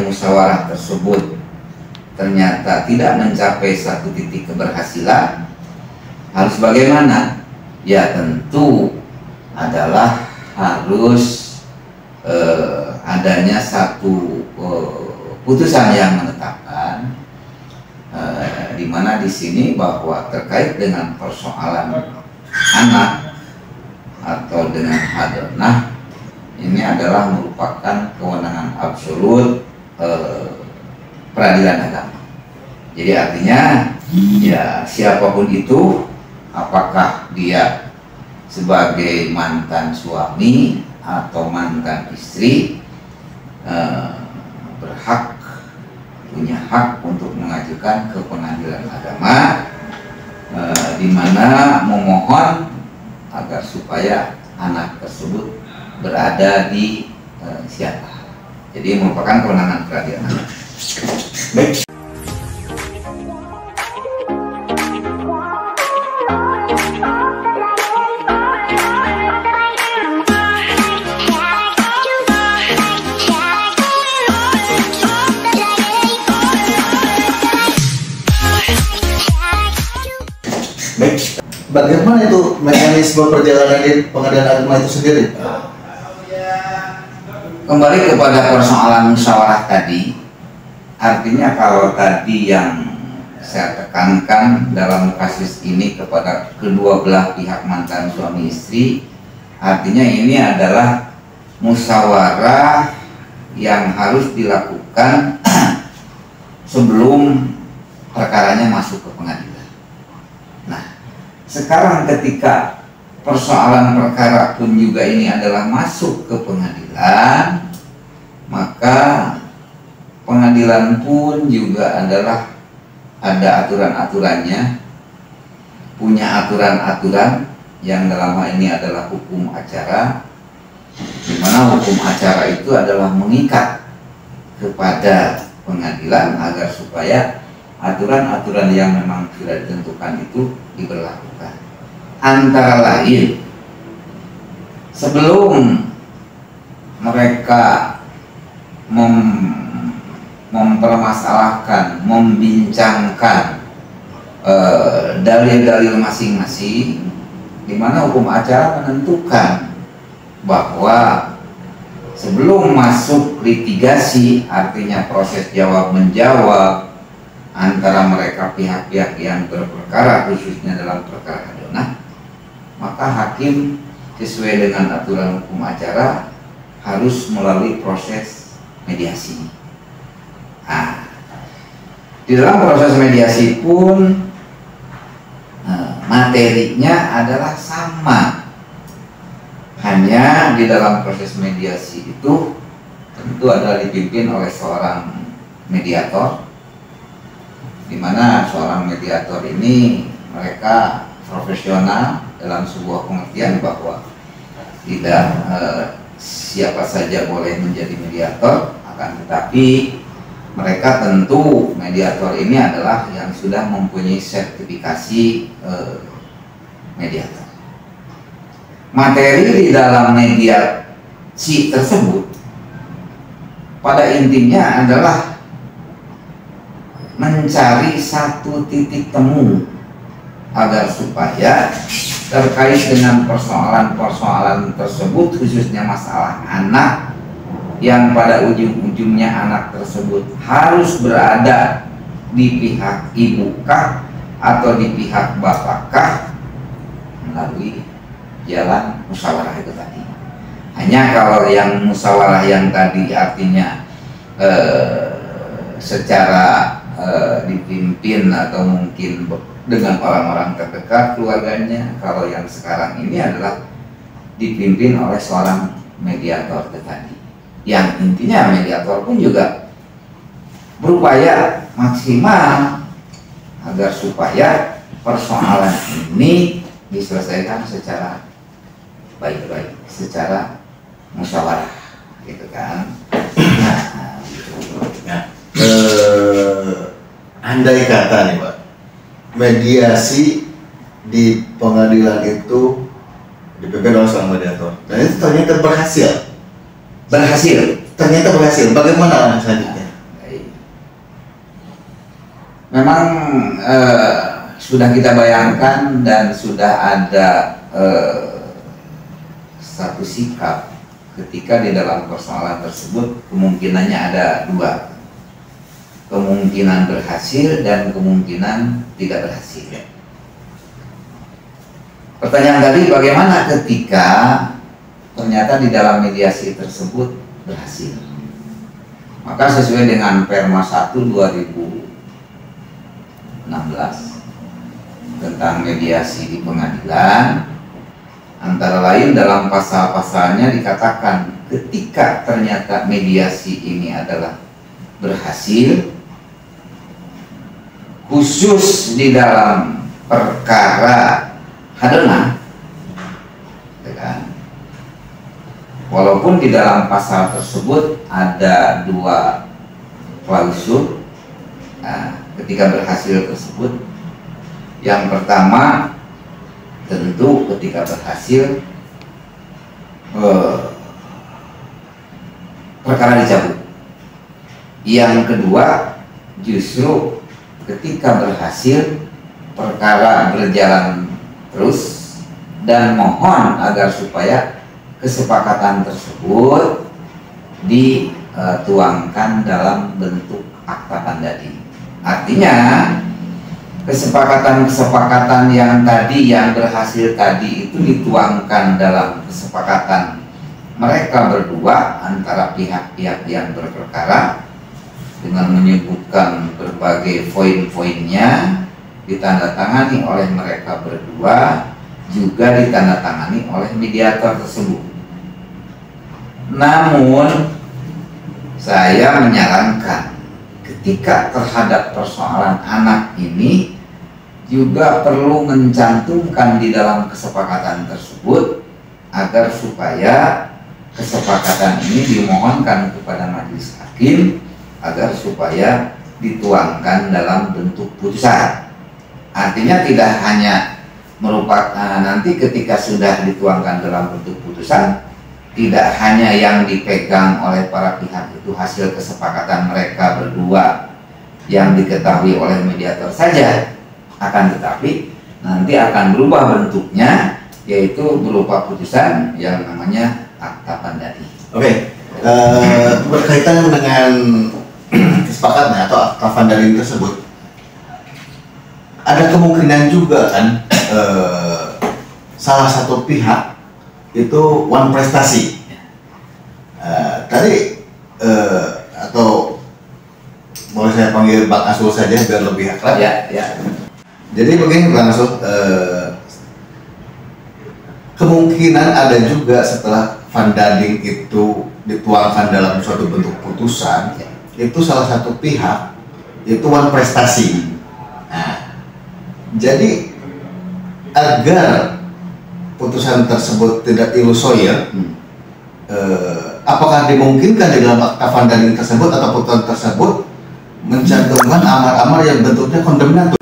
musyawarah tersebut ternyata tidak mencapai satu titik keberhasilan, harus bagaimana? Ya tentu adalah harus adanya satu putusan yang menetapkan, di mana di sini bahwa terkait dengan persoalan anak atau dengan hadanah, ini adalah merupakan kewenangan absolut peradilan agama. Jadi artinya ya siapapun itu, apakah dia sebagai mantan suami atau mantan istri, punya hak untuk mengajukan ke pengadilan agama, di mana memohon agar supaya anak tersebut berada di siapa. Jadi merupakan kewenangan peradilan agama. Baik. Bagaimana itu mekanisme perjalanan di pengadilan agama itu sendiri? Kembali kepada persoalan musyawarah tadi, artinya kalau tadi yang saya tekankan dalam kasus ini kepada kedua belah pihak mantan suami istri, artinya ini adalah musyawarah yang harus dilakukan sebelum perkaranya masuk ke pengadilan. Nah, sekarang ketika persoalan perkara pun juga ini adalah masuk ke pengadilan, maka pengadilan pun juga adalah ada aturan-aturannya, punya aturan-aturan yang dalam hal ini adalah hukum acara, di mana hukum acara itu adalah mengikat kepada pengadilan agar supaya aturan-aturan yang memang sudah ditentukan itu diberlakukan. Antara lain, sebelum mereka mempermasalahkan, membincangkan dalil-dalil masing-masing, di mana hukum acara menentukan bahwa sebelum masuk litigasi, artinya proses jawab menjawab antara mereka pihak-pihak yang berperkara, khususnya dalam perkara hadanah, maka hakim sesuai dengan aturan hukum acara harus melalui proses mediasi. Nah, di dalam proses mediasi pun materinya adalah sama, hanya di dalam proses mediasi itu tentu adalah dipimpin oleh seorang mediator, di mana seorang mediator ini mereka profesional dalam sebuah pengertian bahwa tidak siapa saja boleh menjadi mediator, akan tetapi mereka tentu mediator ini adalah yang sudah mempunyai sertifikasi mediator. Materi di dalam mediasi tersebut pada intinya adalah mencari satu titik temu agar supaya terkait dengan persoalan-persoalan tersebut, khususnya masalah anak, yang pada ujung-ujungnya anak tersebut harus berada di pihak ibukah atau di pihak bapakkah, melalui jalan musyawarah itu tadi. Hanya kalau yang musyawarah yang tadi artinya secara dipimpin atau mungkin dengan orang-orang terdekat keluarganya, kalau yang sekarang ini adalah dipimpin oleh seorang mediator tadi, yang intinya mediator pun juga berupaya maksimal agar supaya persoalan ini diselesaikan secara baik-baik, secara musyawarah, gitu kan. Andai kata nih Pak, mediasi di pengadilan itu dipimpin oleh seorang mediator, dan itu ternyata berhasil. Berhasil. Ternyata berhasil. Bagaimana selanjutnya? memang sudah kita bayangkan dan sudah ada satu sikap ketika di dalam persoalan tersebut kemungkinannya ada dua, kemungkinan berhasil dan kemungkinan tidak berhasil. Pertanyaan tadi, bagaimana ketika ternyata di dalam mediasi tersebut berhasil? Maka sesuai dengan Perma 1 2016 tentang mediasi di pengadilan, antara lain dalam pasal-pasalnya dikatakan ketika ternyata mediasi ini adalah berhasil, khusus di dalam perkara hadanah, walaupun di dalam pasal tersebut ada dua klausul ketika berhasil tersebut. Yang pertama, tentu ketika berhasil perkara dicabut. Yang kedua, justru ketika berhasil perkara berjalan terus, dan mohon agar supaya kesepakatan tersebut dituangkan dalam bentuk akta pandadi. Artinya kesepakatan-kesepakatan yang tadi yang berhasil tadi itu dituangkan dalam kesepakatan mereka berdua antara pihak-pihak yang berperkara dengan menyebutkan berbagai poin-poinnya, ditandatangani oleh mereka berdua, juga ditandatangani oleh mediator tersebut. Namun saya menyarankan ketika terhadap persoalan anak ini juga perlu mencantumkan di dalam kesepakatan tersebut agar supaya kesepakatan ini dimohonkan kepada majelis hakim agar supaya dituangkan dalam bentuk putusan. Artinya tidak hanya merupakan nanti ketika sudah dituangkan dalam bentuk putusan, tidak hanya yang dipegang oleh para pihak itu hasil kesepakatan mereka berdua yang diketahui oleh mediator saja, akan tetapi nanti akan berubah bentuknya, yaitu berupa putusan yang namanya akta pandadi. Oke, berkaitan dengan kesepakatan atau akta pandadi tersebut, ada kemungkinan juga kan salah satu pihak itu one prestasi. Tadi atau boleh saya panggil Bang Asul saja biar lebih akrab. Ya. Jadi begini Bang Asul, kemungkinan ada juga setelah Vandading itu dituangkan dalam suatu bentuk putusan, itu salah satu pihak itu one prestasi. Nah, jadi agar putusan tersebut tidak ilusoir, apakah dimungkinkan di dalam akta Vandading tersebut atau putusan tersebut mencantumkan amar-amar yang bentuknya kondemnator?